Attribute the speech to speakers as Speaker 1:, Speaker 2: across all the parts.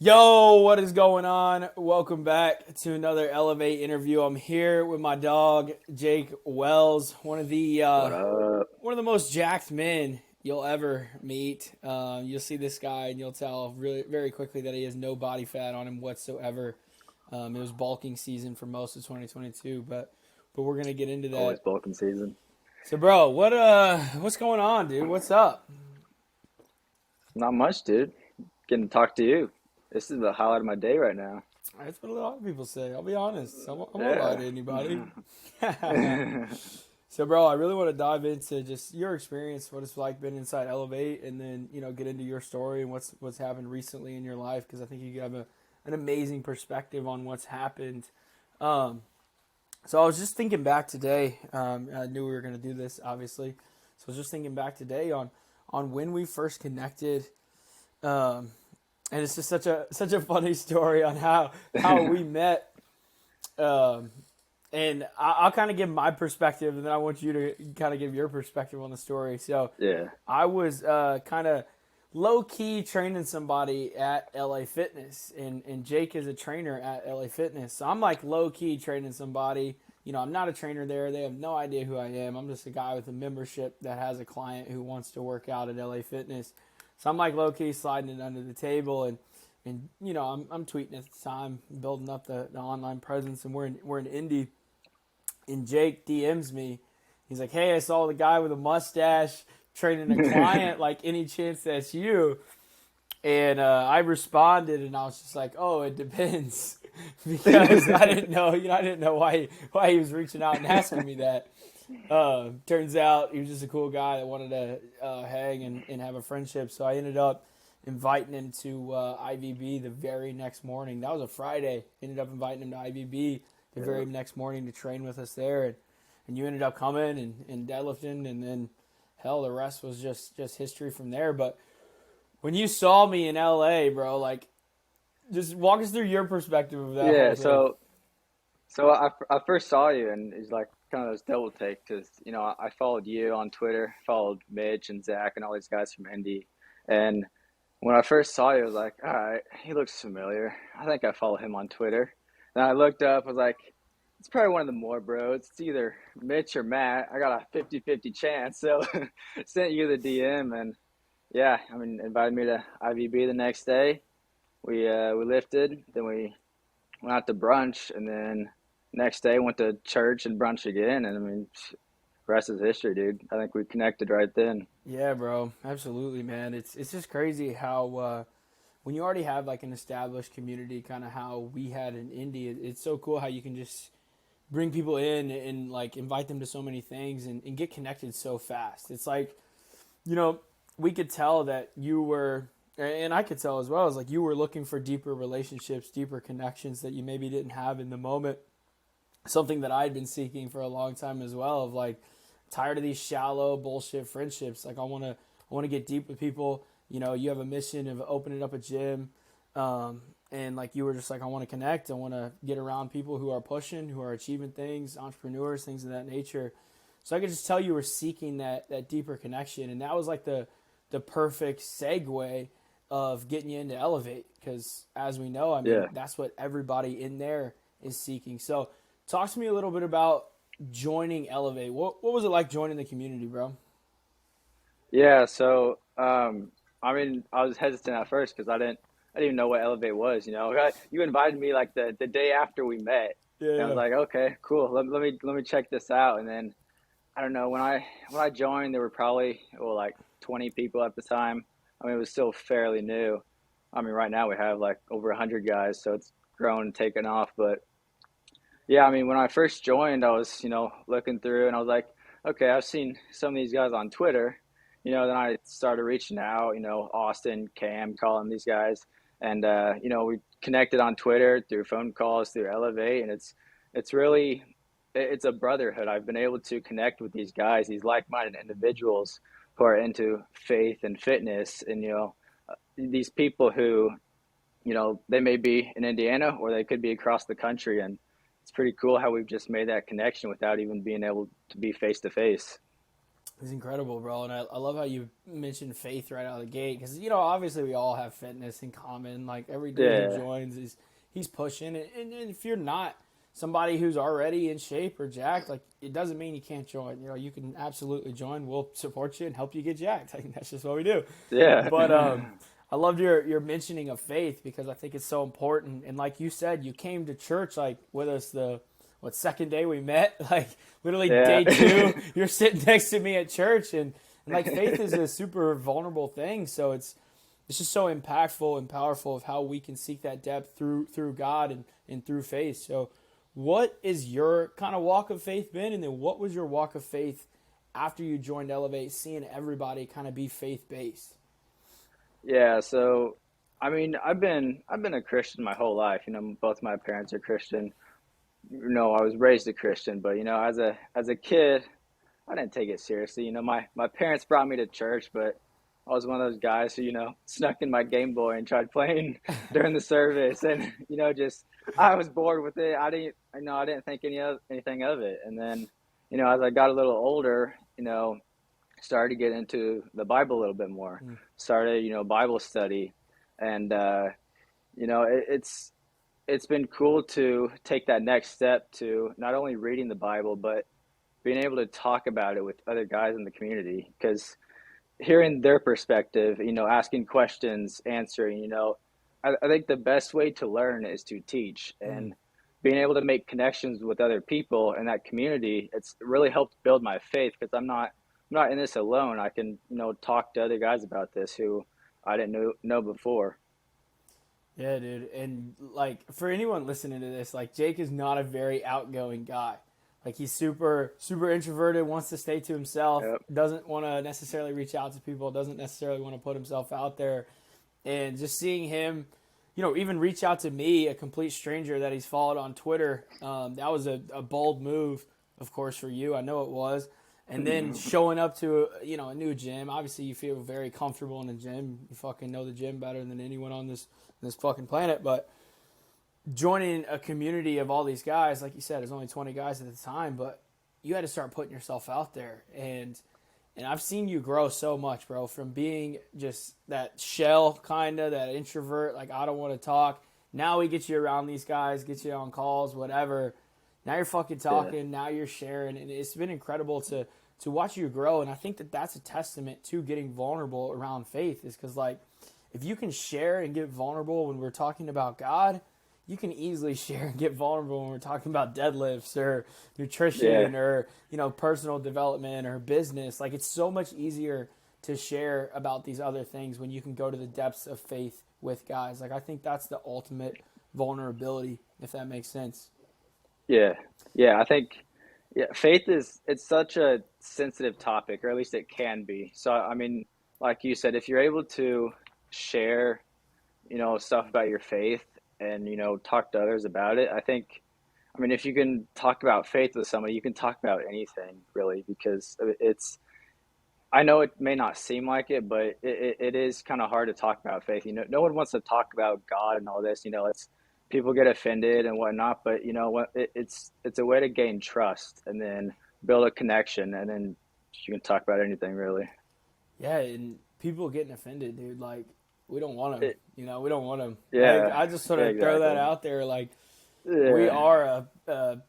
Speaker 1: Yo, what is going on? Welcome back to another Elevate interview. I'm here with my dog Jake Wells,
Speaker 2: What up?
Speaker 1: one of the most jacked men you'll ever meet. You'll see this guy and you'll tell really very quickly that he has no body fat on him whatsoever. It was bulking season for most of 2022, but we're gonna get into
Speaker 2: Always
Speaker 1: that.
Speaker 2: bulking season.
Speaker 1: So, bro, what's going on, dude? What's up?
Speaker 2: Not much, dude. Getting to talk to you. This is the highlight of my day right now.
Speaker 1: That's what a lot of people say. I'll be honest. I won't lie
Speaker 2: Yeah.
Speaker 1: to anybody. So, bro, I really want to dive into just your experience, what it's like been inside Elevate, and then get into your story and what's happened recently in your life because I think you have an amazing perspective on what's happened. Um, so I was just thinking back today. I knew we were going to do this, obviously. So I was just thinking back today on when we first connected. Um, and it's just such a funny story on how we met. Um, and I'll kind of give my perspective, and then I want you to kind of give your perspective on the story. So
Speaker 2: Yeah.
Speaker 1: I was kind of low key training somebody at LA Fitness, and Jake is a trainer at LA Fitness. So I'm like low key training somebody. I'm not a trainer there. They have no idea who I am. I'm just a guy with a membership that has a client who wants to work out at LA Fitness. So I'm like low key sliding it under the table, and I'm tweeting at the time, building up the online presence, and we're in Indy, and Jake DMs me. He's like, "Hey, I saw the guy with a mustache training a client. Like, any chance that's you?" And I responded, and I was just like, "Oh, it depends," because I didn't know, I didn't know why he was reaching out and asking me that. Turns out he was just a cool guy that wanted to hang and have a friendship. So I ended up inviting him to IVB the very next morning. That was a Friday. Ended up inviting him to IVB the
Speaker 2: Yeah.
Speaker 1: very next morning to train with us there. And you ended up coming and deadlifting, and then hell, the rest was just history from there. But when you saw me in LA, bro, like, just walk us through your perspective of that whole
Speaker 2: Yeah.
Speaker 1: thing.
Speaker 2: So I first saw you, and it's like kind of this double take because I followed you on Twitter, followed Mitch and Zach and all these guys from Indy, and when I first saw you, I was like, all right, he looks familiar. I think I follow him on Twitter. Then I looked up, I was like, it's probably one of the more bros. It's either Mitch or Matt. I got a 50-50 chance. So sent you the DM and yeah, I mean, invited me to IVB the next day. We lifted, then we went out to brunch, and then next day went to church and brunch again. And I mean, rest is history, dude. I think we connected right then.
Speaker 1: Yeah, bro, absolutely, man. It's just crazy how when you already have like an established community, kind of how we had in India, it's so cool how you can just bring people in and like invite them to so many things and get connected so fast. It's like, you know, we could tell that you were, and I could tell as well, is like you were looking for deeper relationships, deeper connections that you maybe didn't have in the moment. Something that I'd been seeking for a long time as well, of like, tired of these shallow bullshit friendships. Like, I want to get deep with people. You have a mission of opening up a gym, and like you were just like, I want to connect. I want to get around people who are pushing, who are achieving things, entrepreneurs, things of that nature. So I could just tell you were seeking that deeper connection, and that was like the perfect segue of getting you into Elevate, because as we know, I mean,
Speaker 2: Yeah.
Speaker 1: that's what everybody in there is seeking. So talk to me a little bit about joining Elevate. What was it like joining the community, bro?
Speaker 2: Yeah, I mean, I was hesitant at first because I didn't even know what Elevate was. You invited me like the day after we met,
Speaker 1: Yeah,
Speaker 2: and I was
Speaker 1: yeah.
Speaker 2: like, okay, cool. Let me check this out. And then I don't know when I joined, there were probably like 20 people at the time. I mean, it was still fairly new. I mean, right now we have like over 100 guys, so it's grown and taken off. But yeah, I mean, when I first joined, I was, looking through and I was like, okay, I've seen some of these guys on Twitter. Then I started reaching out, Austin, Cam, calling these guys. And, we connected on Twitter through phone calls, through Elevate. And it's really, it's a brotherhood. I've been able to connect with these guys, these like-minded individuals who are into faith and fitness. And, these people who, they may be in Indiana or they could be across the country. And it's pretty cool how we've just made that connection without even being able to be face to face.
Speaker 1: It's incredible, bro. And I love how you mentioned faith right out of the gate because, obviously we all have fitness in common. Like every dude who
Speaker 2: Yeah,
Speaker 1: joins he's pushing. And if you're not somebody who's already in shape or jacked, like it doesn't mean you can't join. You can absolutely join. We'll support you and help you get jacked. Like, that's just what we do.
Speaker 2: yeah,
Speaker 1: But I loved your mentioning of faith because I think it's so important. And like you said, you came to church like with us second day we met, like literally
Speaker 2: yeah,
Speaker 1: day two, you're sitting next to me at church, and like faith is a super vulnerable thing, so it's just so impactful and powerful of how we can seek that depth through God and through faith. So what is your kind of walk of faith been, and then what was your walk of faith after you joined Elevate, seeing everybody kind of be faith based?
Speaker 2: yeah. So, I mean, I've been a Christian my whole life. Both my parents are Christian. I was raised a Christian, but as a kid, I didn't take it seriously. My parents brought me to church, but I was one of those guys who, snuck in my Game Boy and tried playing during the service, and just I was bored with it. I didn't think anything of it. And then, as I got a little older, started to get into the Bible a little bit more.
Speaker 1: Mm.
Speaker 2: Started, Bible study, and it's been cool to take that next step to not only reading the Bible, but being able to talk about it with other guys in the community, because hearing their perspective, asking questions, answering, I think the best way to learn is to teach,
Speaker 1: Mm.
Speaker 2: and being able to make connections with other people in that community. It's really helped build my faith, because I'm not in this alone. I can, talk to other guys about this who I didn't know before.
Speaker 1: Yeah, dude. And like for anyone listening to this, like Jake is not a very outgoing guy. Like he's super introverted, wants to stay to himself,
Speaker 2: Yep.
Speaker 1: doesn't want to necessarily reach out to people, doesn't necessarily want to put himself out there. And just seeing him, even reach out to me, a complete stranger that he's followed on Twitter, that was a bold move, of course, for you. I know it was. And then showing up to a new gym. Obviously, you feel very comfortable in the gym. You fucking know the gym better than anyone on this fucking planet. But joining a community of all these guys, like you said, there's only 20 guys at the time, but you had to start putting yourself out there. And I've seen you grow so much, bro, from being just that shell kind of, that introvert, like I don't want to talk. Now we get you around these guys, get you on calls, whatever. Now you're fucking
Speaker 2: Yeah.
Speaker 1: talking, now you're sharing, and it's been incredible to watch you grow. And I think that that's a testament to getting vulnerable around faith, is because, like, if you can share and get vulnerable when we're talking about God, you can easily share and get vulnerable when we're talking about deadlifts or
Speaker 2: Yeah.
Speaker 1: nutrition or personal development or business. Like it's so much easier to share about these other things when you can go to the depths of faith with guys. Like I think that's the ultimate vulnerability, if that makes sense.
Speaker 2: Yeah. Yeah. I think, yeah, faith it's such a sensitive topic, or at least it can be. So, I mean, like you said, if you're able to share, stuff about your faith, and, talk to others about it, I mean, if you can talk about faith with somebody, you can talk about anything really, because I know it may not seem like it, but it is kind of hard to talk about faith. No one wants to talk about God and all this. It's people get offended and whatnot, but what it's a way to gain trust, and then build a connection, and then you can talk about anything really.
Speaker 1: Yeah, and people getting offended, dude. Like we don't want them.
Speaker 2: It,
Speaker 1: We don't want them. Like
Speaker 2: yeah,
Speaker 1: I just sort
Speaker 2: yeah,
Speaker 1: of throw that
Speaker 2: exactly.
Speaker 1: out there. Like we
Speaker 2: Yeah,
Speaker 1: are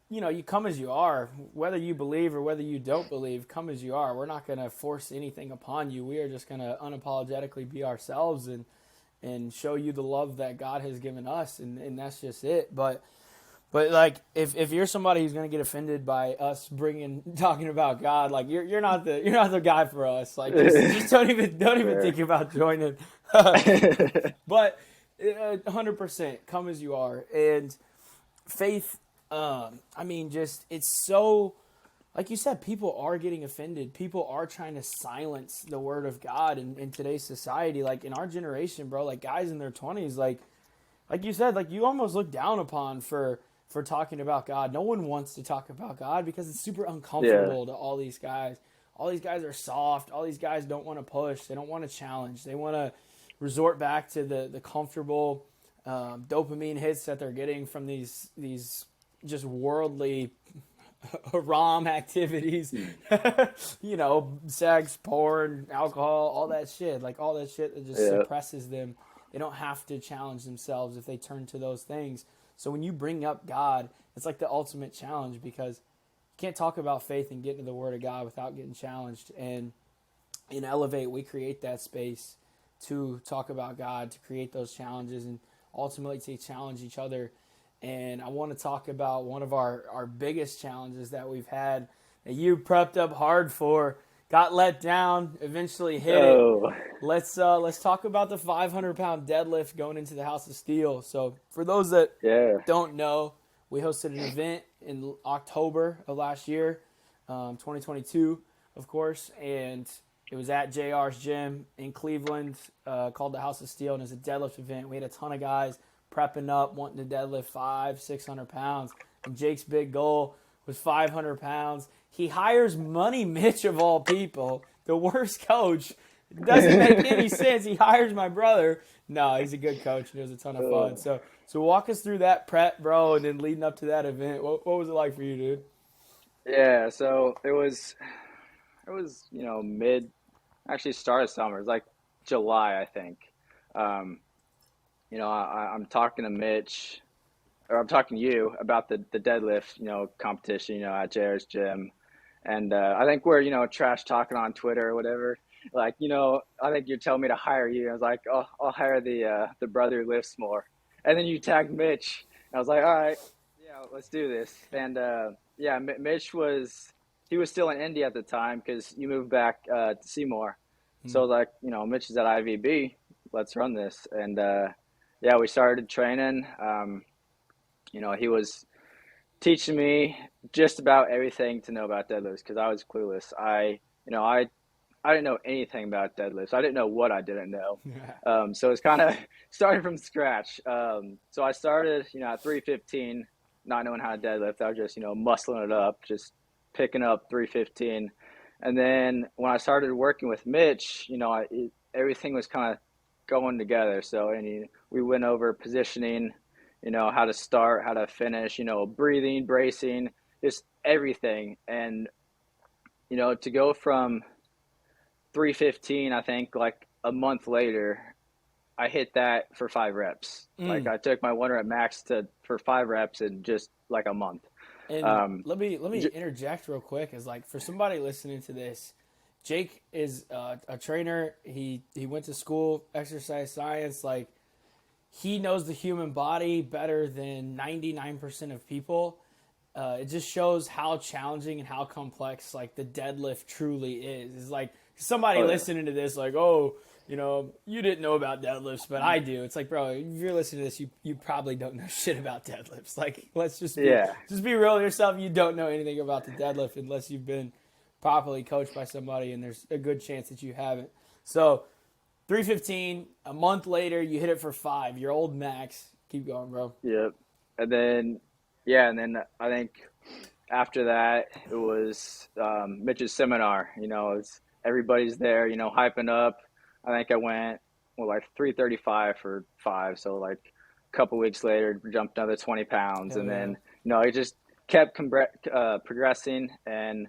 Speaker 1: you come as you are, whether you believe or whether you don't believe, come as you are. We're not going to force anything upon you. We are just going to unapologetically be ourselves and show you the love that God has given us, and that's just it. But like if you're somebody who's going to get offended by us bringing talking about God, like you're not the guy for us. Like just don't even think
Speaker 2: fair.
Speaker 1: about joining. But 100% come as you are. And faith, I mean, just it's so, like you said, people are getting offended. People are trying to silence the word of God in today's society. Like in our generation, bro, like guys in their 20s, like you said, like you almost look down upon for talking about God. No one wants to talk about God because it's super
Speaker 2: Yeah,
Speaker 1: uncomfortable to all these guys. All these guys are soft. All these guys don't want to push. They don't want to challenge. They want to resort back to the comfortable dopamine hits that they're getting from these just worldly ROM activities, sex, porn, alcohol, all that shit. Like all that shit that just
Speaker 2: Yeah.
Speaker 1: suppresses them. They don't have to challenge themselves if they turn to those things. So when you bring up God, it's like the ultimate challenge because you can't talk about faith and get into the Word of God without getting challenged. And in Elevate, we create that space to talk about God, to create those challenges, and ultimately to challenge each other. And I want to talk about one of our biggest challenges that we've had that you prepped up hard for, got let down, eventually hit it.
Speaker 2: Oh,
Speaker 1: Let's talk about the 500-pound deadlift going into the House of Steel. So for those that
Speaker 2: yeah.
Speaker 1: don't know, we hosted an event in October of last year, 2022, of course, and it was at JR's gym in Cleveland, called the House of Steel, and it's a deadlift event. We had a ton of guys prepping up, wanting to deadlift 600 pounds, and Jake's big goal was 500 pounds. He hires Money Mitch of all people, the worst coach. It doesn't make any sense. He hires my brother. No, he's a good coach, and it was a ton of fun.
Speaker 2: Oh.
Speaker 1: So walk us through that prep, bro, and then leading up to that event. What was it like for you, dude?
Speaker 2: Yeah, so it was, mid actually start of summer. It was like July, I think. Um, I'm talking to Mitch, or I'm talking to you about the deadlift, competition, at JR's gym. And I think we're, trash talking on Twitter or whatever. Like, I think you're telling me to hire you. I was like, oh, I'll hire the brother who lifts more. And then you tagged Mitch. And I was like, all right, yeah, let's do this. And yeah, Mitch he was still in Indy at the time because you moved back to Seymour. So I was like, Mitch is at IVB. Let's run this. And yeah, we started training. He was teaching me just about everything to know about deadlifts because I was clueless. I didn't know anything about deadlifts. I didn't know what I didn't know. So it's kind of starting from scratch. So I started, at 315, not knowing how to deadlift. I was just, muscling it up, just picking up 315. And then when I started working with Mitch, everything was kind of going together. So, we went over positioning, how to start, how to finish, breathing, bracing, just everything. And, to go from 315, I think like a month later, I hit that for 5 reps. Like
Speaker 1: Mm.
Speaker 2: I took my 1 rep max for 5 reps in just like a month.
Speaker 1: And
Speaker 2: Um,
Speaker 1: let me interject real quick. Is like for somebody listening to this, Jake is a trainer. He went to school, exercise science. Like he knows the human body better than 99% of people. It just shows how challenging and how complex like the deadlift truly is. It's like somebody
Speaker 2: oh yeah,
Speaker 1: listening to this, like, oh, you didn't know about deadlifts, but I do. It's like, bro, if you're listening to this, you probably don't know shit about deadlifts. Like, let's
Speaker 2: yeah,
Speaker 1: just be real with yourself. You don't know anything about the deadlift unless you've been properly coached by somebody, and there's a good chance that you haven't. So 315, a month later, you hit it for 5. Your old max. Keep going, bro.
Speaker 2: yeah. And then, yeah, and then I think after that it was Mitch's seminar. Everybody's there, hyping up. I think I went like 335 for 5. So like a couple weeks later, jumped another 20 pounds,
Speaker 1: Hell
Speaker 2: and
Speaker 1: yeah.
Speaker 2: then it just kept progressing. And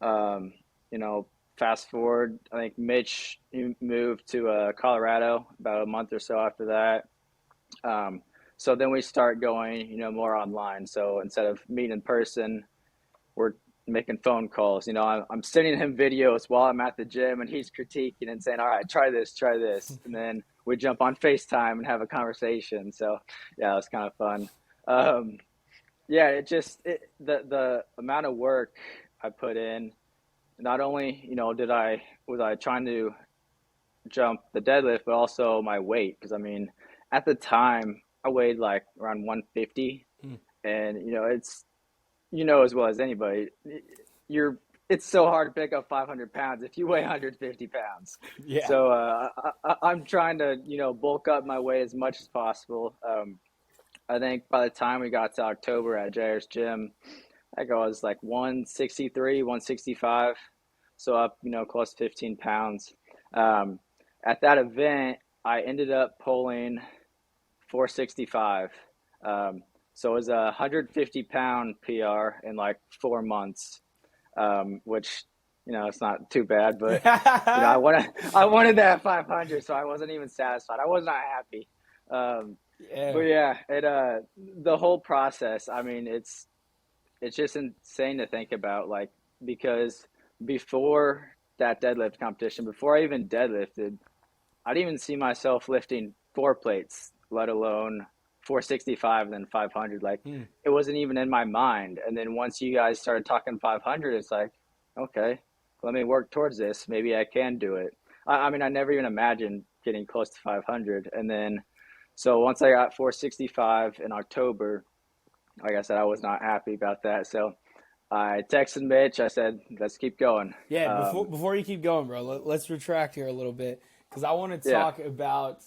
Speaker 2: um, you know, fast forward, I think Mitch he moved to Colorado about a month or so after that. So then we start going, more online. So instead of meeting in person, we're making phone calls. I'm sending him videos while I'm at the gym, and he's critiquing and saying, "All right, try this," and then we jump on FaceTime and have a conversation. So yeah, it was kind of fun. Um, yeah, the amount of work I put in. Not only was I trying to jump the deadlift, but also my weight because at the time I weighed like around 150,
Speaker 1: Mm.
Speaker 2: and it's as well as anybody, you're it's so hard to pick up 500 pounds if you weigh 150 pounds.
Speaker 1: Yeah.
Speaker 2: So I'm trying to bulk up my weight as much as possible. I think by the time we got to October at JR's gym, I think I was like 163, 165, so up close to 15 pounds. Um, at that event, I ended up pulling 465. Um, So it was a 150-pound PR in like 4 months, which, it's not too bad, but I wanted that 500, so I wasn't even satisfied. I was not happy. But
Speaker 1: Yeah.
Speaker 2: yeah, the whole process, I mean, it's just insane to think about, like, because before that deadlift competition, before I even deadlifted, I didn't even see myself lifting four plates, let alone 465 and then 500. Like,
Speaker 1: Hmm.
Speaker 2: it wasn't even in my mind. And then once you guys started talking 500, it's like, okay, let me work towards this. Maybe I can do it. I mean, I never even imagined getting close to 500. And then, so once I got 465 in October, like I said, I was not happy about that. So I texted Mitch. I said, let's keep going.
Speaker 1: Yeah, before you keep going, bro, let's retract here a little bit because I want to
Speaker 2: Yeah,
Speaker 1: talk about.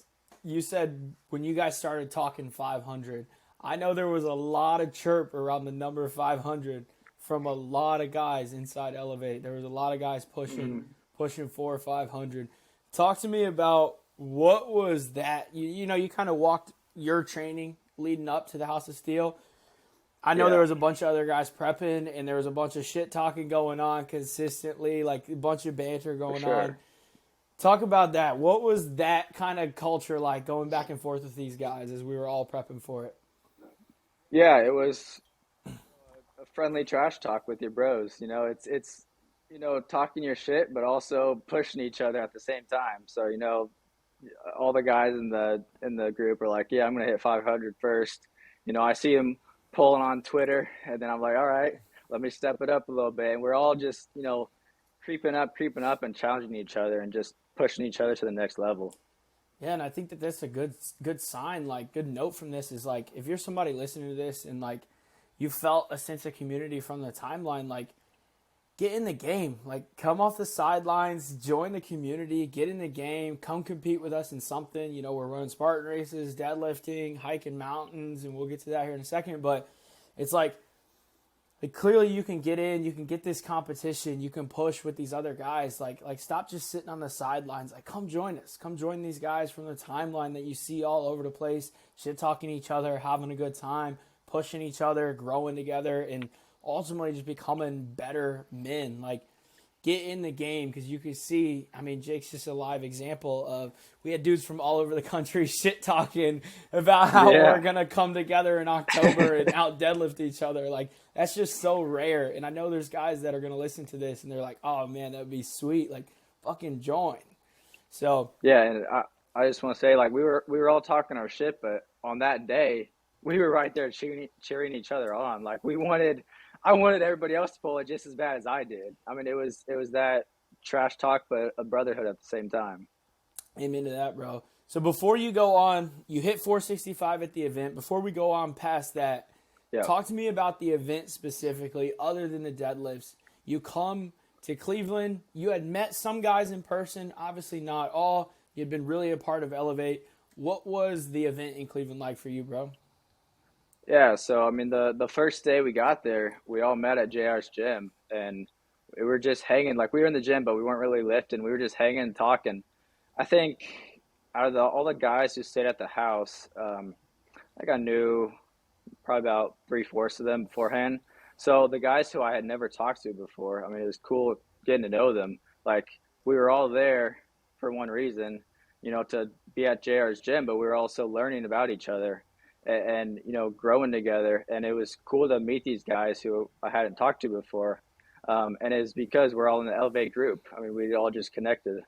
Speaker 1: You said when you guys started talking 500, I know there was a lot of chirp around the number 500 from a lot of guys inside Elevate. There was a lot of guys pushing 4 or 500. Talk to me about what was that. You kind of walked your training leading up to the House of Steel. I know there
Speaker 2: yeah,
Speaker 1: was a bunch of other guys prepping, and there was a bunch of shit talking going on consistently, like a bunch of banter
Speaker 2: for
Speaker 1: going on.
Speaker 2: sure.
Speaker 1: Talk about that. What was that kind of culture like going back and forth with these guys as we were all prepping for it?
Speaker 2: Yeah, it was a friendly trash talk with your bros. It's talking your shit, but also pushing each other at the same time. So all the guys in the group are like, yeah, I'm gonna hit 500 first. I see them pulling on Twitter, and then I'm like, all right, let me step it up a little bit. And we're all just creeping up, and challenging each other, and just pushing each other to the next level.
Speaker 1: Yeah, and I think that that's a good sign, like good note from this is like if you're somebody listening to this and like you felt a sense of community from the timeline, like get in the game. Like, come off the sidelines, join the community, get in the game, come compete with us in something. We're running Spartan races, deadlifting, hiking mountains, and we'll get to that here in a second. But it's like clearly you can get in, you can get this competition, you can push with these other guys. Like stop just sitting on the sidelines. Like, come join us. Come join these guys from the timeline that you see all over the place, shit talking each other, having a good time, pushing each other, growing together, and ultimately just becoming better men. Like, get in the game because you can see, I mean, Jake's just a live example of we had dudes from all over the country shit talking about how we're
Speaker 2: Yeah.
Speaker 1: going to come together in October and out deadlift each other. Like, that's just so rare. And I know there's guys that are going to listen to this and they're like, oh man, that'd be sweet. Like, fucking join. So,
Speaker 2: Yeah, and I just want to say, like, we were all talking our shit, but on that day we were right there cheering each other on. Like, I wanted everybody else to pull it just as bad as I did. I mean, it was that trash talk, but a brotherhood at the same time.
Speaker 1: amen to that, bro. So, before you go on, you hit 465 at the event. Before we go on past that,
Speaker 2: Yeah.
Speaker 1: talk to me about the event specifically, other than the deadlifts. You come to Cleveland. You had met some guys in person, obviously not all. You had been really a part of Elevate. What was the event in Cleveland like for you, bro?
Speaker 2: Yeah, so I mean, the first day we got there, we all met at JR's gym, and we were just hanging. Like, we were in the gym, but we weren't really lifting. We were just hanging and talking. I think out of all the guys who stayed at the house, I think I knew probably about three-fourths of them beforehand. So the guys who I had never talked to before, I mean, it was cool getting to know them. Like, we were all there for one reason, to be at JR's gym, but we were also learning about each other, and growing together. And it was cool to meet these guys who I hadn't talked to before. And it's because we're all in the Elevate group. I mean, we all just connected.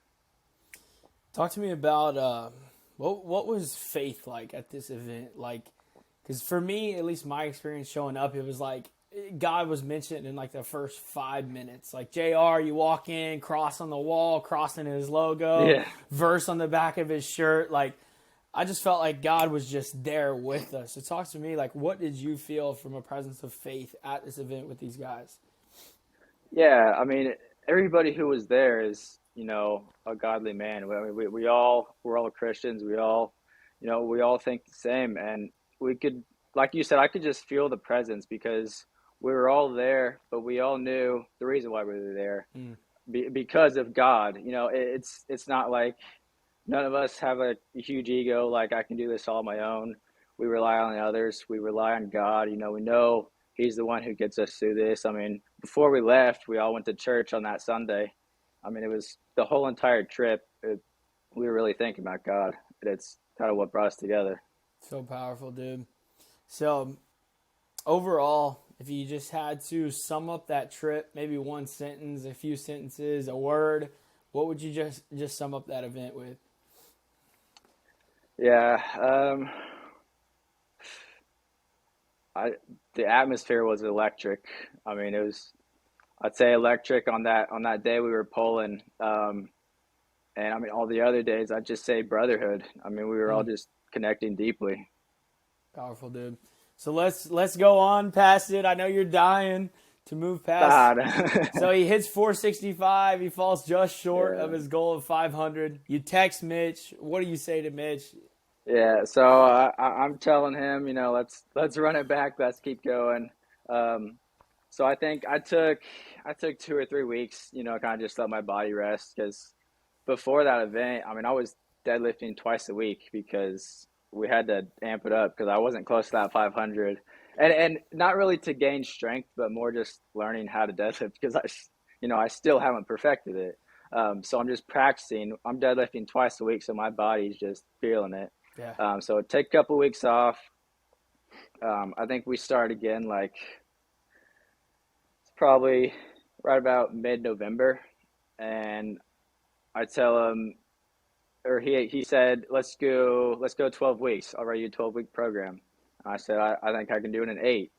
Speaker 1: Talk to me about what was faith like at this event? Like, because for me, at least my experience showing up, it was like God was mentioned in like the first 5 minutes. Like, JR, you walk in, cross on the wall, crossing his logo,
Speaker 2: Yeah.
Speaker 1: verse on the back of his shirt. Like, I just felt like God was just there with us. So talk to me, like, what did you feel from a presence of faith at this event with these guys?
Speaker 2: Yeah, I mean, everybody who was there is, a godly man. I mean, we're all Christians. We all think the same, and we could, like you said, I could just feel the presence because we were all there, but we all knew the reason why we were there,
Speaker 1: Mm.
Speaker 2: because of God. It's not like none of us have a huge ego, like I can do this all on my own. we rely on others. We rely on God. We know He's the one who gets us through this. I mean, before we left, we all went to church on that Sunday. I mean, it was the whole entire trip. We were really thinking about God. And it's kind of what brought us together.
Speaker 1: So powerful, dude. So overall, if you just had to sum up that trip, maybe one sentence, a few sentences, a word, what would you just sum up that event with?
Speaker 2: Yeah, I the atmosphere was electric. I mean, it was, I'd say, electric on that day we were pulling. And I mean, all the other days, I'd just say brotherhood. I mean, we were all
Speaker 1: Mm,
Speaker 2: just connecting deeply.
Speaker 1: powerful, dude. So let's go on past it. I know you're dying to move past.
Speaker 2: God.
Speaker 1: So he hits 465. He falls just short of
Speaker 2: Yeah.
Speaker 1: his goal of 500. You text Mitch. What do you say to Mitch?
Speaker 2: Yeah, so I'm telling him, let's run it back, let's keep going. Um, so I think I took 2 or 3 weeks, kind of just let my body rest because before that event, I mean, I was deadlifting twice a week because we had to amp it up because I wasn't close to that 500, and not really to gain strength, but more just learning how to deadlift because I still haven't perfected it. So I'm just practicing. I'm deadlifting twice a week, so my body's just feeling it.
Speaker 1: Yeah.
Speaker 2: So take a couple weeks off. I think we start again like it's probably right about mid-November, and I tell him, or he said, let's go 12 weeks. I'll write you a 12-week program. I said I think I can do it in 8.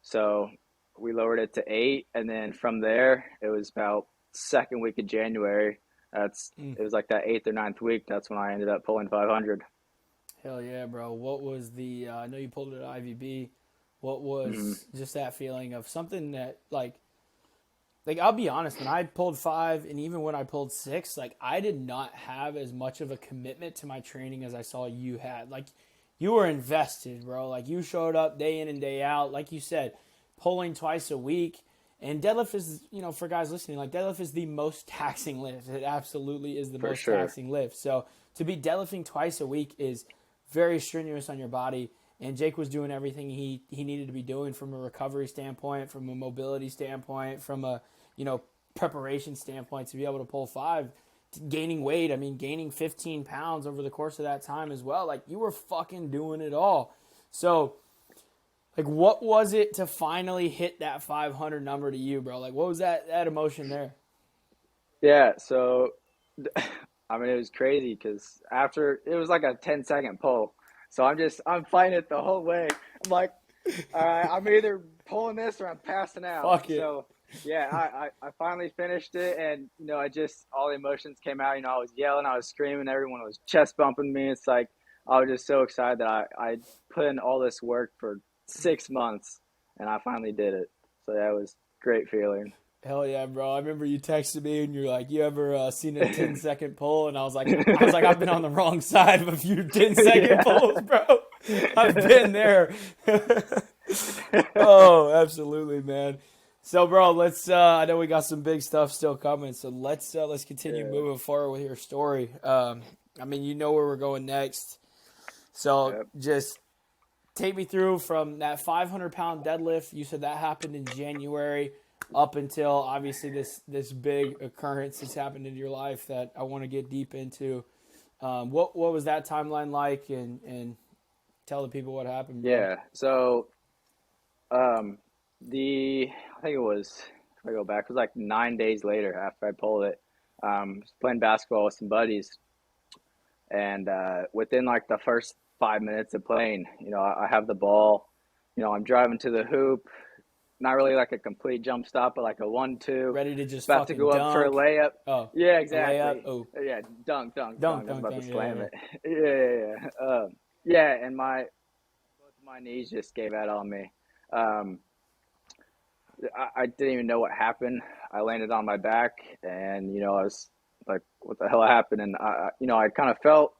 Speaker 2: So we lowered it to 8, and then from there it was about second week of January.
Speaker 1: Mm,
Speaker 2: It was like that eighth or ninth week. That's when I ended up pulling 500.
Speaker 1: hell yeah, bro. What was the? I know you pulled it at IVB. What
Speaker 2: Hmm.
Speaker 1: was just that feeling of something that like I'll be honest, when I pulled 5 and even when I pulled 6, like I did not have as much of a commitment to my training as I saw you had. Like you were invested, bro. Like you showed up day in and day out. Like you said, pulling twice a week. And deadlift is, for guys listening, like deadlift is the most taxing lift. It absolutely is the
Speaker 2: For
Speaker 1: most
Speaker 2: sure.
Speaker 1: taxing lift. So to be deadlifting twice a week is very strenuous on your body. And Jake was doing everything he needed to be doing from a recovery standpoint, from a mobility standpoint, from a preparation standpoint to be able to pull 5, gaining weight. I mean, gaining 15 pounds over the course of that time as well. Like you were fucking doing it all. So like, what was it to finally hit that 500 number to you, bro? Like, what was that emotion there?
Speaker 2: Yeah. So I mean, it was crazy because after it was like a 10-second pull. So I'm fighting it the whole way. I'm like, all right, I'm either pulling this or I'm passing out.
Speaker 1: Fuck it.
Speaker 2: So yeah, I finally finished it, and I just all the emotions came out. I was yelling, I was screaming, everyone was chest bumping me. It's like I was just so excited that I put in all this work for 6 months, and I finally did it. So that was a great feeling.
Speaker 1: Hell yeah, bro. I remember you texted me and you're like, you ever seen a 10-second pull? And I was like, I've been on the wrong side of a few 10-second
Speaker 2: Yeah.
Speaker 1: pulls, bro. I've been there. Oh, absolutely, man. So, bro, let's. I know we got some big stuff still coming, so let's continue
Speaker 2: Yeah.
Speaker 1: moving forward with your story. I mean, you know where we're going next, so
Speaker 2: Yep.
Speaker 1: just take me through from that 500-pound deadlift. You said that happened in January, up until obviously this big occurrence that's happened in your life that I want to get deep into. What was that timeline like, and tell the people what happened, bro.
Speaker 2: Yeah. So Um, I think it was, if I go back, it was like 9 days later after I pulled it. I was playing basketball with some buddies, and within like the first 5 minutes of playing, I have the ball. I'm driving to the hoop, not really like a complete jump stop, but like a 1-2,
Speaker 1: Ready to just
Speaker 2: about to
Speaker 1: fucking
Speaker 2: go up for a
Speaker 1: dunk.
Speaker 2: layup.
Speaker 1: Oh,
Speaker 2: Yeah,
Speaker 1: a layup.
Speaker 2: exactly.
Speaker 1: Oh,
Speaker 2: Yeah, dunk, dunk,
Speaker 1: dunk,
Speaker 2: dunk. I was
Speaker 1: dunk,
Speaker 2: about to
Speaker 1: dunk. Yeah,
Speaker 2: slam
Speaker 1: yeah,
Speaker 2: it. Yeah, yeah, yeah. Yeah, and both of my knees just gave out on me. Um, I didn't even know what happened. I landed on my back, and I was like, "What the hell happened?" And I kind of felt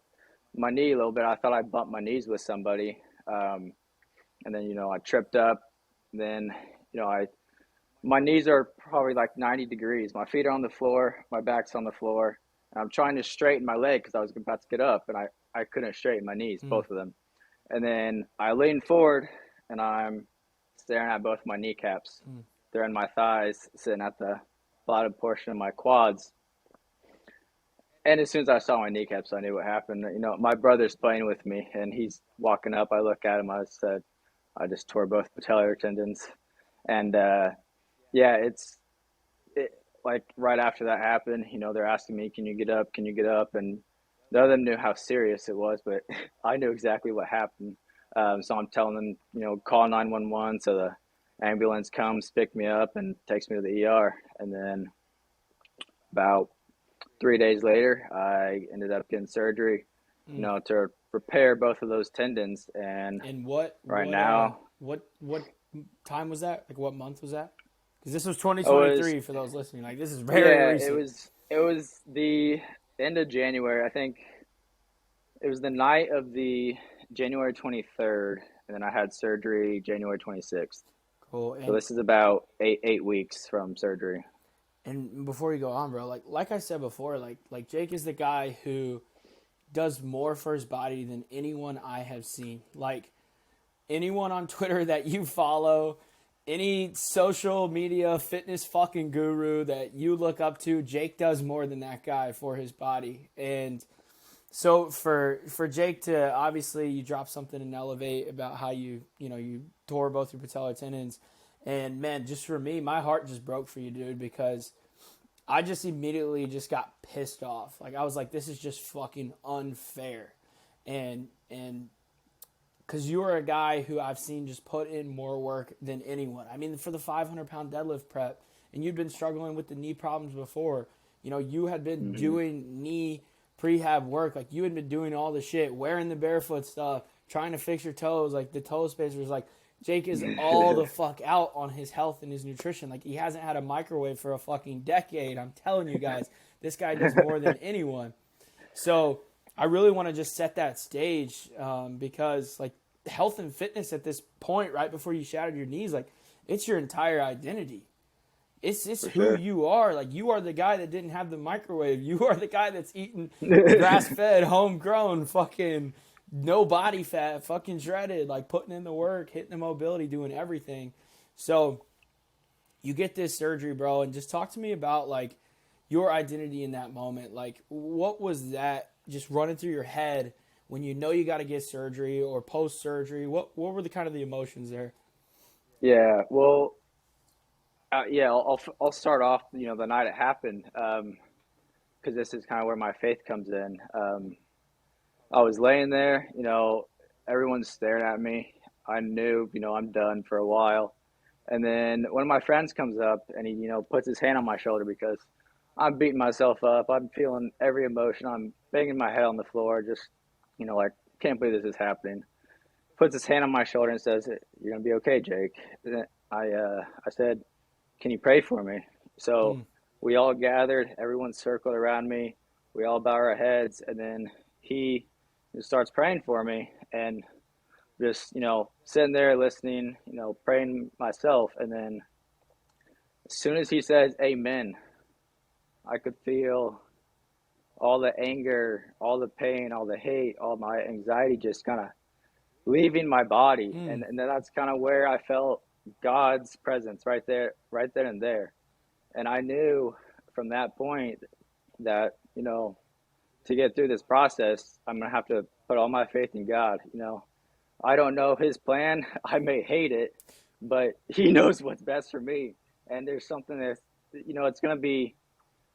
Speaker 2: my knee a little bit. I thought I bumped my knees with somebody, and then I tripped up. Then I my knees are probably like 90 degrees. My feet are on the floor, my back's on the floor, and I'm trying to straighten my leg because I was about to get up, and I couldn't straighten my knees,
Speaker 1: yeah.
Speaker 2: both of them. And then I lean forward and I'm staring at both my kneecaps.
Speaker 1: Mm.
Speaker 2: They're in my thighs, sitting at the bottom portion of my quads. And as soon as I saw my kneecaps, I knew what happened. You know, my brother's playing with me, and he's walking up. I look at him. I said, I just tore both patellar tendons. And yeah, it, like right after that happened, you know, they're asking me, can you get up? Can you get up? And none of them knew how serious it was, but I knew exactly what happened. So I'm telling them, you know, call 911. So the ambulance comes, pick me up, and takes me to the ER. And then about 3 days later, I ended up getting surgery, you
Speaker 1: Mm.
Speaker 2: know, to repair both of those tendons. And
Speaker 1: And
Speaker 2: right now,
Speaker 1: what time was that? Like what month was that? Because this was
Speaker 2: it was
Speaker 1: 2023 for those listening. Like this is very
Speaker 2: yeah,
Speaker 1: recent.
Speaker 2: it was the end of January. I think it was the night of the January 23rd, and then I had surgery January 26th.
Speaker 1: Cool.
Speaker 2: So this is about eight weeks from surgery.
Speaker 1: And before you go on, bro, like I said before, like Jake is the guy who does more for his body than anyone I have seen. Like anyone on Twitter that you follow, any social media fitness fucking guru that you look up to, Jake does more than that guy for his body. And so for Jake to obviously you drop something in Elevate about how you tore both your patellar tendons, and man, just for me, my heart just broke for you, dude, because I just immediately just got pissed off. Like I was like, this is just fucking unfair, and because you are a guy who I've seen just put in more work than anyone. I mean, for the 500-pound deadlift prep, and you'd been struggling with the knee problems before. You know, you had been
Speaker 2: Mm-hmm.
Speaker 1: doing knee prehab work. Like, you had been doing all the shit, wearing the barefoot stuff, trying to fix your toes, like the toe spacers. Like, Jake is all the fuck out on his health and his nutrition. Like, he hasn't had a microwave for a fucking decade. I'm telling you guys, this guy does more than anyone. So I really want to just set that stage because, like, health and fitness at this point, right before you shattered your knees, like, it's your entire identity. It's
Speaker 2: For
Speaker 1: who
Speaker 2: sure.
Speaker 1: you are. Like, you are the guy that didn't have the microwave. You are the guy that's eating grass-fed, homegrown, fucking no body fat, fucking shredded, like putting in the work, hitting the mobility, doing everything. So you get this surgery, bro, and just talk to me about, like, your identity in that moment. Like, what was that just running through your head when you know you got to get surgery or post-surgery? What were the kind of the emotions there?
Speaker 2: Yeah. Well, yeah. I'll start off. You know, the night it happened, because this is kind of where my faith comes in. I was laying there. You know, everyone's staring at me. I knew, you know, I'm done for a while. And then one of my friends comes up and he, you know, puts his hand on my shoulder because I'm beating myself up. I'm feeling every emotion. I'm banging my head on the floor. Just, you know, like, can't believe this is happening. Puts his hand on my shoulder and says, "You're gonna be okay, Jake." And then I said, "Can you pray for me?" So
Speaker 1: Mm,
Speaker 2: we all gathered. Everyone circled around me. We all bow our heads, and then he just starts praying for me, and just, you know, sitting there listening, you know, praying myself. And then as soon as he says amen, I could feel all the anger, all the pain, all the hate, all my anxiety just kind of leaving my body.
Speaker 1: mm.
Speaker 2: And then that's kind of where I felt God's presence right there and there. And I knew from that point that, you know, to get through this process, I'm going to have to put all my faith in God. You know, I don't know his plan. I may hate it, but he knows what's best for me. And there's something that's, you know, it's going to be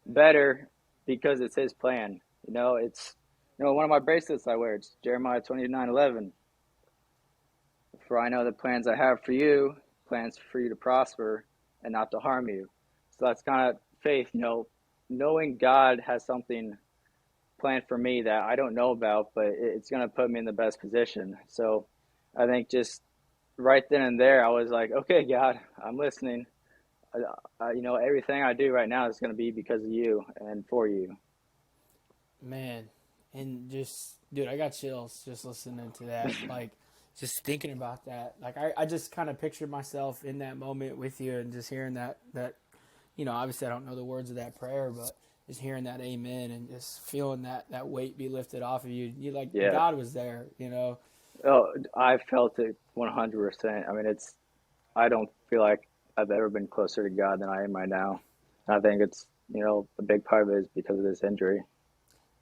Speaker 2: better because it's his plan. You know, it's, you know, one of my bracelets I wear, it's Jeremiah 29:11. For I know the plans I have for you, plans for you to prosper and not to harm you. So that's kind of faith, you know, knowing God has something planned for me that I don't know about, but it's going to put me in the best position. So I think just right then and there, I was like, okay, God, I'm listening. You know, everything I do right now is going to be because of you and for you.
Speaker 1: Man, and just, dude, I got chills just listening to that. Like, just thinking about that. Like, I just kind of pictured myself in that moment with you and just hearing that, obviously I don't know the words of that prayer, but just hearing that amen and just feeling that weight be lifted off of you. You like,
Speaker 2: Yeah,
Speaker 1: God was there, you know.
Speaker 2: Oh, I felt it 100%. I mean, I don't feel like I've ever been closer to God than I am right now. I think it's, a big part of it is because of this injury.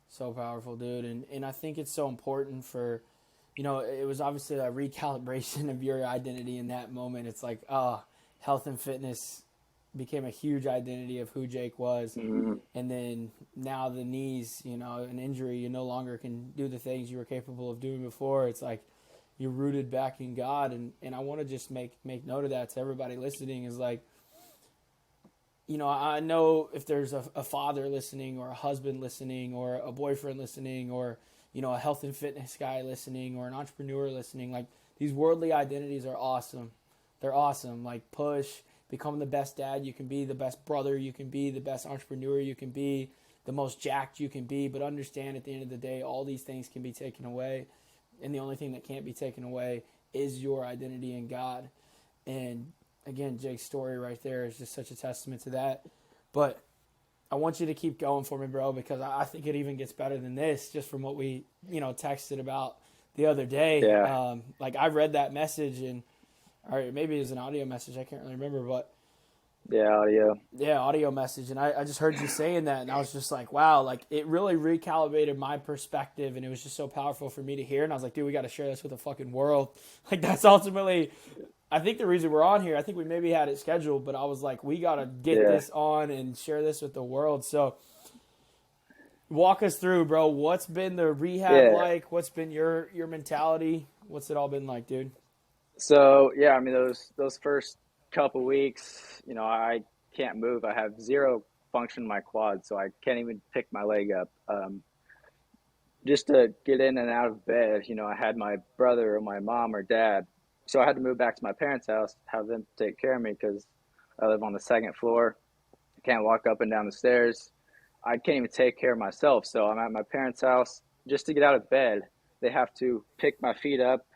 Speaker 1: So powerful, dude. And I think it's so important for, it was obviously a recalibration of your identity in that moment. It's like, health and fitness became a huge identity of who Jake was.
Speaker 2: Hmm.
Speaker 1: And then now the knees, an injury, you no longer can do the things you were capable of doing before. It's like you're rooted back in God. And I want to just make note of that to everybody listening is like, I know if there's a father listening or a husband listening or a boyfriend listening or, a health and fitness guy listening or an entrepreneur listening, like these worldly identities are awesome. They're awesome. Like push, become the best dad you can be, the best brother you can be, the best entrepreneur you can be, the most jacked you can be. But understand at the end of the day, all these things can be taken away. And the only thing that can't be taken away is your identity in God. And again, Jake's story right there is just such a testament to that. But I want you to keep going for me, bro, because I think it even gets better than this just from what we, texted about the other day.
Speaker 2: Yeah.
Speaker 1: Like I read that message or maybe it was an audio message. I can't really remember, but
Speaker 2: Yeah. Audio.
Speaker 1: yeah, audio message. And I just heard you saying that and I was just like, wow, like it really recalibrated my perspective and it was just so powerful for me to hear. And I was like, dude, we got to share this with the fucking world. Like that's ultimately I think the reason we're on here, I think we maybe had it scheduled, but I was like, we got to get
Speaker 2: Yeah.
Speaker 1: this on and share this with the world. So walk us through, bro. What's been the rehab
Speaker 2: Yeah.
Speaker 1: like? What's been your mentality? What's it all been like, dude?
Speaker 2: So yeah, I mean those first couple weeks, I can't move. I have zero function in my quad, so I can't even pick my leg up. Just to get in and out of bed, I had my brother or my mom or dad, so I had to move back to my parents' house, have them take care of me because I live on the second floor. I can't walk up and down the stairs. I can't even take care of myself, so I'm at my parents' house. Just to get out of bed, they have to pick my feet up,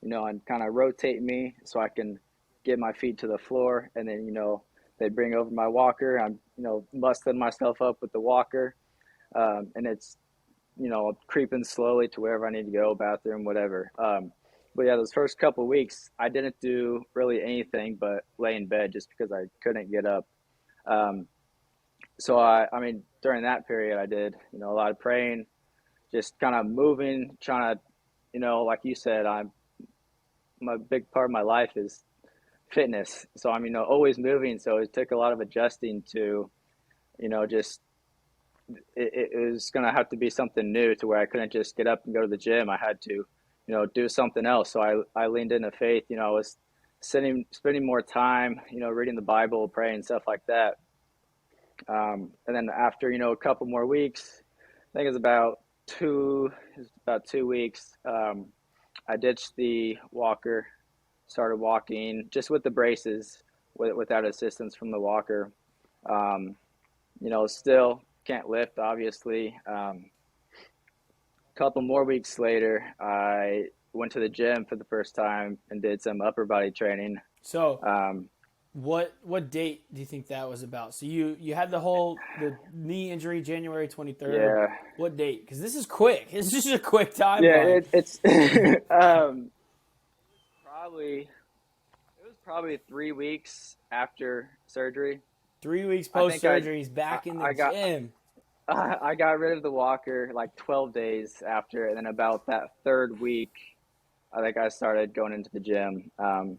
Speaker 2: and kind of rotate me so I can get my feet to the floor. And then, they bring over my walker. I'm, muscling myself up with the walker. And it's, creeping slowly to wherever I need to go, bathroom, whatever. But yeah, those first couple of weeks, I didn't do really anything but lay in bed just because I couldn't get up. Um, so I mean, during that period, I did, a lot of praying, just kind of moving, trying to, like you said, my big part of my life is fitness. So I'm, always moving. So it took a lot of adjusting to, just it was going to have to be something new to where I couldn't just get up and go to the gym. I had to, do something else. So I leaned into faith. I was spending more time, reading the Bible, praying, stuff like that. And then after, a couple more weeks, I think it was about 2 weeks. I ditched the walker, started walking just with the braces, without assistance from the walker. Um, still can't lift, obviously. A couple more weeks later, I went to the gym for the first time and did some upper body training.
Speaker 1: So
Speaker 2: Um,
Speaker 1: what date do you think that was about? So you had the knee injury January 23rd.
Speaker 2: yeah,
Speaker 1: What date? Because this is quick. It's just a quick
Speaker 2: yeah,
Speaker 1: timeline.
Speaker 2: it's probably it was probably 3 weeks after surgery.
Speaker 1: 3 weeks
Speaker 2: I
Speaker 1: post
Speaker 2: think I
Speaker 1: surgery, he's back in the
Speaker 2: I got
Speaker 1: gym.
Speaker 2: I got rid of the walker like 12 days after, and then about that third week, I think I started going into the gym. And,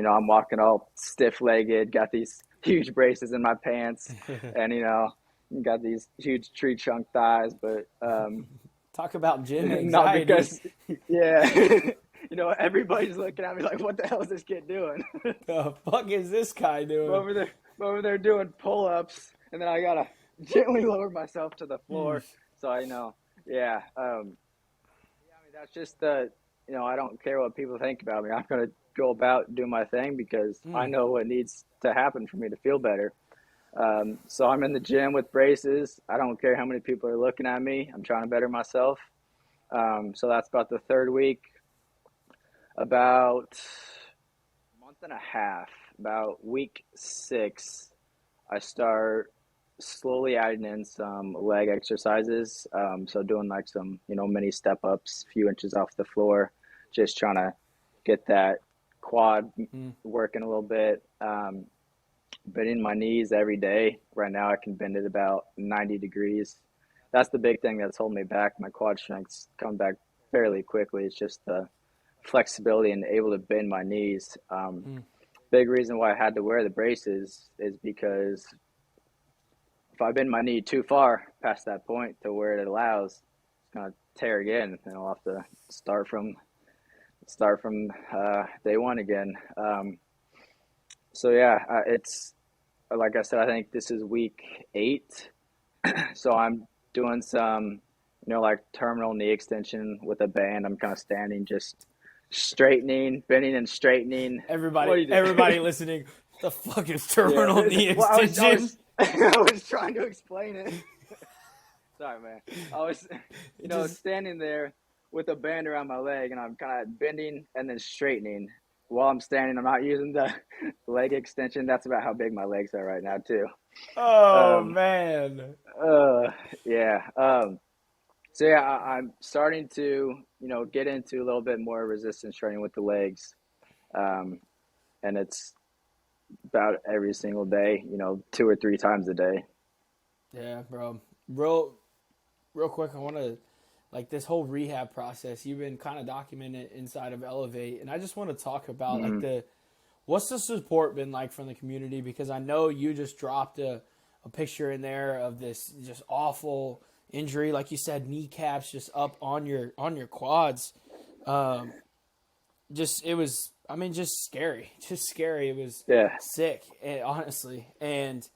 Speaker 2: I'm walking all stiff-legged, got these huge braces in my pants, and got these huge tree trunk thighs. But
Speaker 1: Talk about gym
Speaker 2: not
Speaker 1: anxiety.
Speaker 2: because, yeah, everybody's looking at me like, "What the hell is this kid doing?"
Speaker 1: The fuck is this guy
Speaker 2: I'm
Speaker 1: doing?
Speaker 2: over there doing pull-ups, and then I gotta gently lower myself to the floor.
Speaker 1: Yeesh.
Speaker 2: So I know, yeah. Yeah, I mean that's just I don't care what people think about me. I'm gonna go about doing my thing because I
Speaker 1: Mm.
Speaker 2: know what needs to happen for me to feel better. So I'm in the gym with braces. I don't care how many people are looking at me. I'm trying to better myself. So that's about the third week. About a month and a half, about week 6, I start slowly adding in some leg exercises. So doing like some, mini step ups, a few inches off the floor, just trying to get that quad
Speaker 1: Mm.
Speaker 2: working a little bit. Bending my knees every day. Right now, I can bend it about 90 degrees. That's the big thing that's holding me back. My quad strength's come back fairly quickly. It's just the flexibility and able to bend my knees.
Speaker 1: Mm.
Speaker 2: Big reason why I had to wear the braces is because if I bend my knee too far past that point to where it allows, it's gonna tear again, and I'll have to start from day one again. So yeah, it's like I said, I think this is week 8. So I'm doing some, like terminal knee extension with a band. I'm kind of standing, just straightening, bending and straightening. What do you
Speaker 1: Everybody
Speaker 2: do?
Speaker 1: listening, the fuck is
Speaker 2: Yeah.
Speaker 1: terminal knee
Speaker 2: Well, I was, I
Speaker 1: extension?
Speaker 2: was, I was trying to explain it. Sorry, man. I was,
Speaker 1: It just
Speaker 2: standing there with a band around my leg, and I'm kind of bending and then straightening while I'm standing. I'm not using the leg extension. That's about how big my legs are right now, too.
Speaker 1: oh
Speaker 2: Um,
Speaker 1: man.
Speaker 2: yeah. So yeah, I'm starting to, get into a little bit more resistance training with the legs, um, and it's about every single day, 2 or 3 times a day.
Speaker 1: Yeah, bro. Real quick, I want to like this whole rehab process. You've been kind of documented inside of Elevate, and I just want to talk about like
Speaker 2: Hmm.
Speaker 1: the what's the support been like from the community, because I know you just dropped a picture in there of this just awful injury, like you said, kneecaps just up on your quads. Um, just it was, I mean, just scary, just scary. It was
Speaker 2: Yeah.
Speaker 1: sick, honestly, and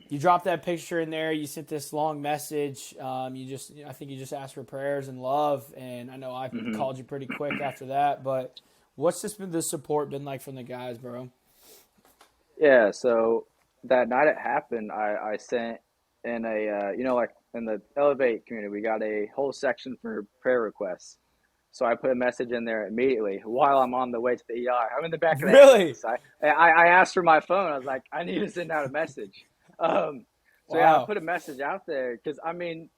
Speaker 1: you dropped that picture in there. You sent this long message. I think you just asked for prayers and love. And I know I
Speaker 2: Hmm.
Speaker 1: called you pretty quick after that. But what's the support been like from the guys, bro?
Speaker 2: Yeah. So that night it happened, I sent in like in the Elevate community, we got a whole section for prayer requests. So I put a message in there immediately while I'm on the way to the ER. I'm in the back of the
Speaker 1: Really?
Speaker 2: ambulance. I asked for my phone. I was like, I need to send out a message. So yeah, I
Speaker 1: Wow.
Speaker 2: put a message out there because I mean,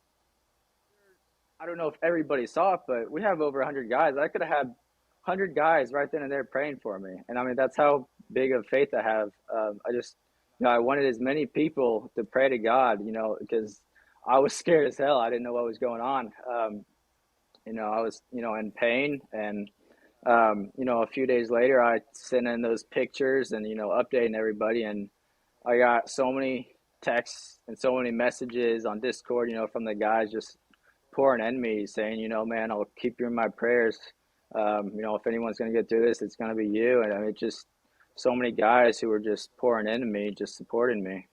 Speaker 2: I don't know if everybody saw it, but we have over 100 guys. I could have had 100 guys right then and there praying for me. And I mean, that's how big of faith I have. I just, I wanted as many people to pray to God, because I was scared as hell. I didn't know what was going on. I was, in pain. And, a few days later, I sent in those pictures and, updating everybody. And I got so many texts and so many messages on Discord, from the guys just pouring in me saying, man, I'll keep you in my prayers. If anyone's going to get through this, it's going to be you. And I mean, just so many guys who were just pouring into me, just supporting me.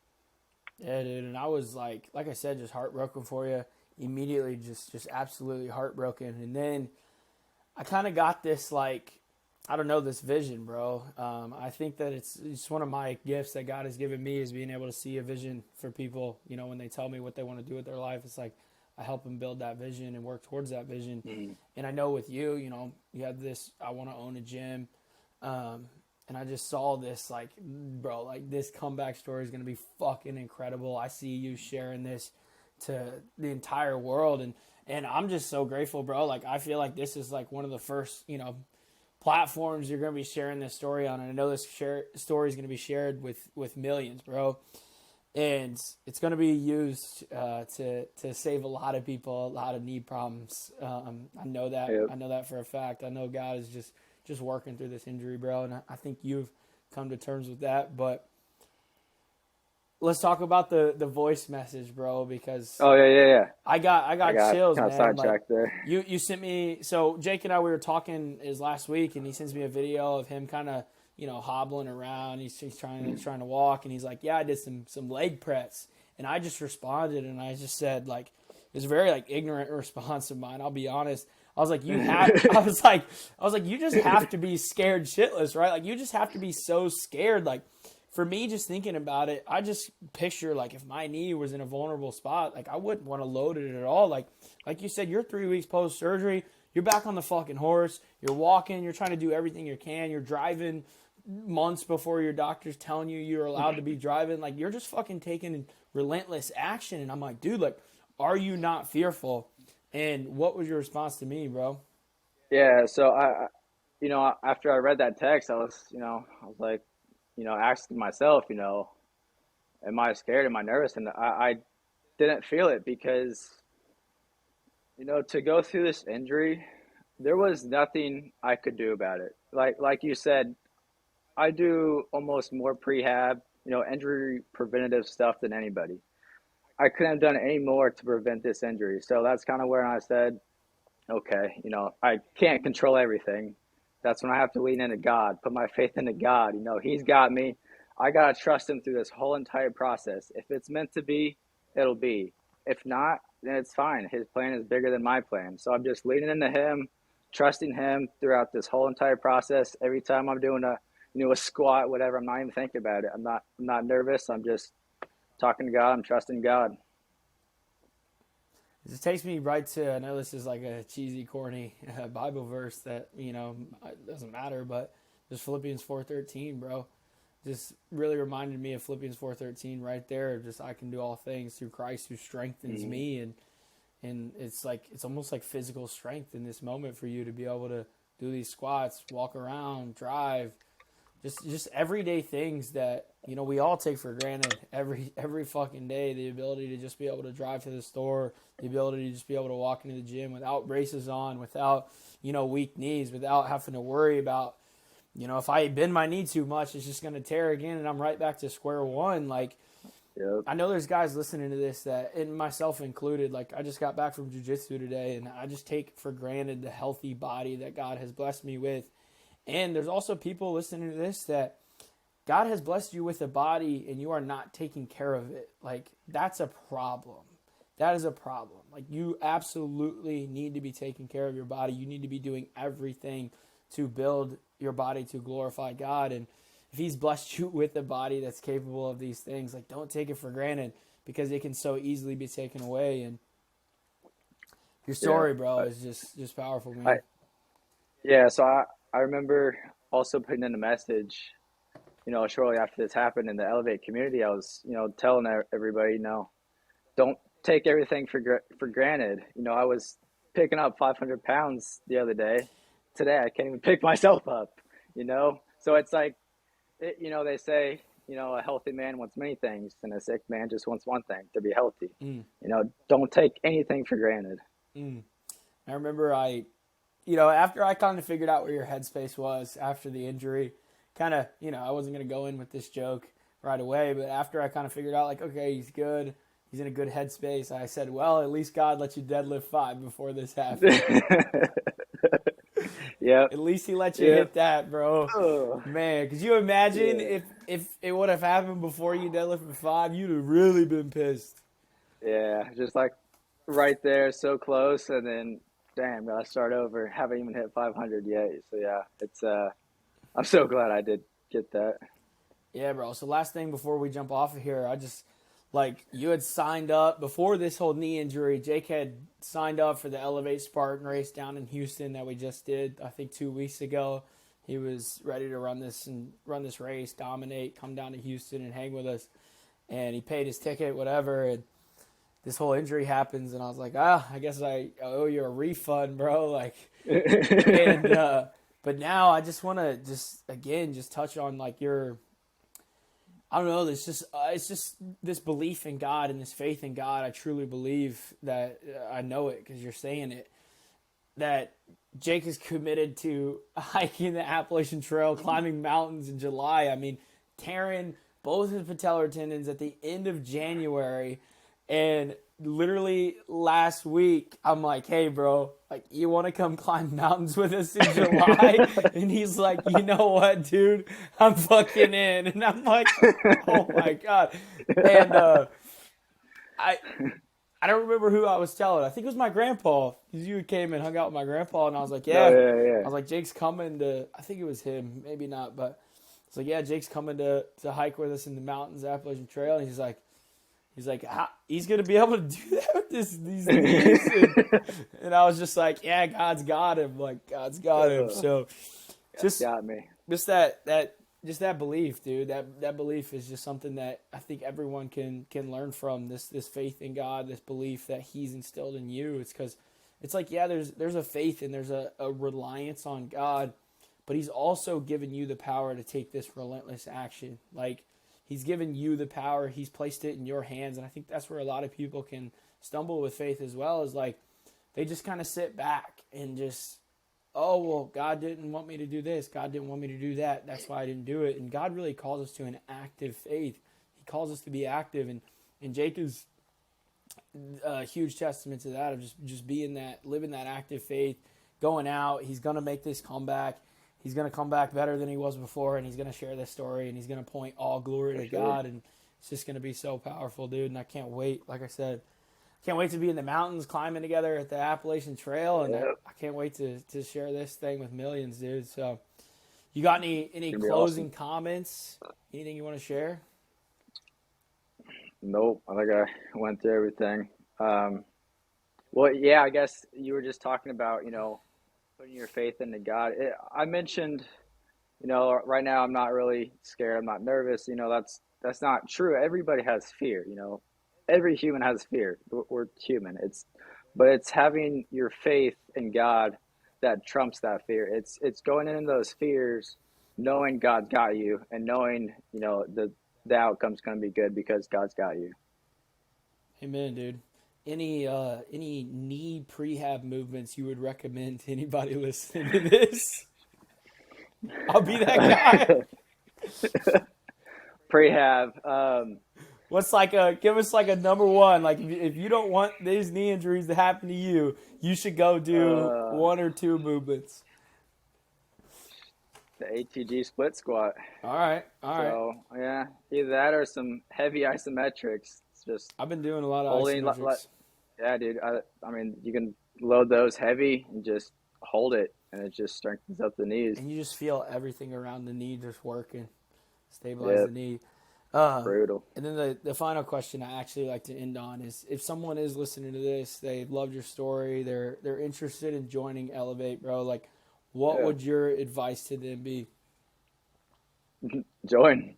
Speaker 1: Yeah, dude. And I was like I said, just heartbroken for you. Immediately, just absolutely heartbroken. And then I kind of got this I don't know, this vision, bro. I think that it's one of my gifts that God has given me, is being able to see a vision for people. When they tell me what they want to do with their life, it's like I help them build that vision and work towards that vision.
Speaker 2: Mm-hmm.
Speaker 1: And I know with you, you have this. I want to own a gym, and I just saw this bro, this comeback story is gonna be fucking incredible. I see you sharing this to the entire world, and I'm just so grateful, bro. Like I feel like this is like one of the first, platforms you're going to be sharing this story on. And I know this story is going to be shared with millions, bro. And it's going to be used to save a lot of people, a lot of knee problems. I know that.
Speaker 2: Yep.
Speaker 1: I know that for a fact. I know God is just working through this injury, bro. And I think you've come to terms with that. But let's talk about the voice message, bro, because
Speaker 2: Oh, yeah, yeah, yeah.
Speaker 1: I
Speaker 2: I
Speaker 1: got
Speaker 2: got
Speaker 1: chills,
Speaker 2: kind of
Speaker 1: man. Like
Speaker 2: sidetracked there.
Speaker 1: you sent me. So Jake and I, we were talking is last week, and he sends me a video of him kind of hobbling around. He's trying to walk, and he's like, yeah, I did some leg press, and I just responded, and I just said like, it was a very ignorant response of mine. I'll be honest. I was like, I was like, you just have to be scared shitless, right? Like you just have to be so scared, like. For me, just thinking about it, I just picture if my knee was in a vulnerable spot, I wouldn't want to load it at all. Like you said, you're 3 weeks post surgery, you're back on the fucking horse, you're walking, you're trying to do everything you can, you're driving months before your doctor's telling you you're allowed to be driving. You're just fucking taking relentless action, and I'm like, dude, are you not fearful? And what was your response to me, bro?
Speaker 2: Yeah, so after I read that text, I was like, asking myself, am I scared? Am I nervous? And I didn't feel it because, to go through this injury, there was nothing I could do about it. Like you said, I do almost more prehab, injury preventative stuff than anybody. I couldn't have done any more to prevent this injury. So that's kind of where I said, okay, I can't control everything. That's when I have to lean into God, put my faith into God. He's got me. I got to trust him through this whole entire process. If it's meant to be, it'll be. If not, then it's fine. His plan is bigger than my plan. So I'm just leaning into him, trusting him throughout this whole entire process. Every time I'm doing a squat, whatever, I'm not even thinking about it. I'm not nervous. I'm just talking to God. I'm trusting God.
Speaker 1: It takes me right to, I know this is like a cheesy, corny Bible verse that, it doesn't matter, but just Philippians 4:13, bro. Just really reminded me of Philippians 4:13 right there. Just I can do all things through Christ who strengthens me, and it's like it's almost like physical strength in this moment for you to be able to do these squats, walk around, drive, just everyday things that we all take for granted every fucking day. The ability to just be able to drive to the store, the ability to just be able to walk into the gym without braces on, without weak knees, without having to worry about if I bend my knee too much, it's just going to tear again, and I'm right back to square one. Like,
Speaker 2: Yep.
Speaker 1: I know there's guys listening to this that, and myself included, like I just got back from jiu-jitsu today, and I just take for granted the healthy body that God has blessed me with. And there's also people listening to this that God has blessed you with a body and you are not taking care of it. Like, that's a problem. That is a problem. Like, you absolutely need to be taking care of your body. You need to be doing everything to build your body to glorify God. And if he's blessed you with a body that's capable of these things, like, don't take it for granted because it can so easily be taken away. And your
Speaker 2: Yeah.
Speaker 1: story, bro, is just powerful,
Speaker 2: I
Speaker 1: man.
Speaker 2: Yeah, so I remember also putting in a message, shortly after this happened in the Elevate community. I was, telling everybody, don't take everything for granted. I was picking up 500 pounds the other day. Today, I can't even pick myself up, So it's like, they say, a healthy man wants many things, and a sick man just wants one thing, to be healthy.
Speaker 1: Mm,
Speaker 2: Don't take anything for granted.
Speaker 1: mm. I remember after I kind of figured out where your headspace was after the injury, kind of, I wasn't going to go in with this joke right away, but after I kind of figured out, like, okay, he's good, he's in a good headspace, I said, well, at least God let you deadlift 5 before this happened.
Speaker 2: Yep.
Speaker 1: At least he let you
Speaker 2: Yep.
Speaker 1: hit that, bro.
Speaker 2: Oh,
Speaker 1: Man, could you imagine
Speaker 2: yeah.
Speaker 1: if it would have happened before you deadlifted 5, you'd have really been pissed.
Speaker 2: Yeah. Just like right there, so close, and then damn, gotta start over. Haven't even hit 500 yet. So yeah, it's I'm so glad I did get that.
Speaker 1: Yeah, bro. So last thing before we jump off of here, I just like you had signed up before this whole knee injury. Jake had signed up for the Elevate Spartan race down in Houston that we just did, I think 2 weeks ago. He was ready to run this race, dominate, come down to Houston and hang with us. And he paid his ticket, whatever, and this whole injury happens and I was like, I guess I owe you a refund, bro. Like, and but now I just want to just touch on like your, I don't know. It's just this belief in God and this faith in God. I truly believe that I know it because you're saying it. That Jake is committed to hiking the Appalachian Trail, climbing mountains in July. I mean, tearing both his patellar tendons at the end of January, and literally last week, I'm like, hey, bro, like, you want to come climb mountains with us in July? And he's like, you know what, dude? I'm fucking in. And I'm like, oh, my God. And I I don't remember who I was telling. I think it was my grandpa. Because you came and hung out with my grandpa, and I was like,
Speaker 2: No,
Speaker 1: yeah.
Speaker 2: yeah, yeah.
Speaker 1: I was like, Jake's coming to, I think it was him, maybe not, but it's like, yeah, Jake's coming to hike with us in the mountains, Appalachian Trail. And he's like, he's going to be able to do that with these knees? And I was just like, yeah, God's got him. Like, God's got him. So just,
Speaker 2: Got me.
Speaker 1: just that belief, dude. That belief is just something that I think everyone can learn from. This faith in God, this belief that He's instilled in you. It's because it's like, yeah, there's a faith and there's a reliance on God, but he's also given you the power to take this relentless action. Like, he's given you the power, he's placed it in your hands. And I think that's where a lot of people can stumble with faith as well, is like they just kind of sit back and just, oh, well, God didn't want me to do this, God didn't want me to do that, that's why I didn't do it. And God really calls us to an active faith. He calls us to be active, and Jake is a huge testament to that, of just being that, living that active faith, going out. He's going to make this comeback. He's going to come back better than he was before, and he's going to share this story, and he's going to point all glory to God, and it's just going to be so powerful, dude. And I can't wait, like I said, can't wait to be in the mountains climbing together at the Appalachian Trail, and I can't wait to share this thing with millions, dude. So you got any closing comments? Anything you want to share?
Speaker 2: Nope, I think I went through everything. Well, yeah, I guess you were just talking about, putting your faith into God. I mentioned, right now I'm not really scared. I'm not nervous. That's not true. Everybody has fear. Every human has fear. We're human. But it's having your faith in God that trumps that fear. It's going into those fears, knowing God's got you, and knowing, the outcome's going to be good because God's got you.
Speaker 1: Amen, dude. Any knee prehab movements you would recommend to anybody listening to this? I'll be that guy.
Speaker 2: Prehab.
Speaker 1: Give us like a number one. Like, if you don't want these knee injuries to happen to you, you should go do one or two movements.
Speaker 2: The ATG split squat.
Speaker 1: All right.
Speaker 2: So yeah, either that or some heavy isometrics. It's just
Speaker 1: I've been doing a lot of isometrics.
Speaker 2: Yeah, dude. I mean, you can load those heavy and just hold it, and it just strengthens up the knees.
Speaker 1: And you just feel everything around the knee just working, stabilize the knee.
Speaker 2: Brutal.
Speaker 1: And then the final question I actually like to end on is, if someone is listening to this, they loved your story, they're interested in joining Elevate, bro, like, what would your advice to them be?
Speaker 2: Join.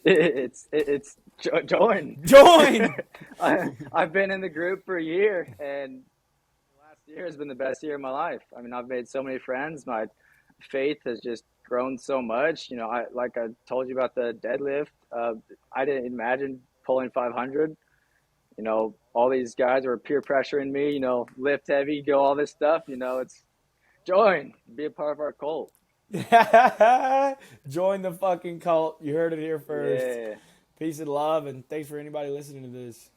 Speaker 2: It's join.
Speaker 1: Join.
Speaker 2: I've been in the group for a year, and the last year has been the best year of my life. I mean, I've made so many friends. My faith has just grown so much. Like I told you about the deadlift. I didn't imagine pulling 500. All these guys were peer pressuring me. Lift heavy, go all this stuff. It's join, be a part of our cult.
Speaker 1: Join the fucking cult. You heard it here first.
Speaker 2: Yeah.
Speaker 1: Peace and love, and thanks for anybody listening to this.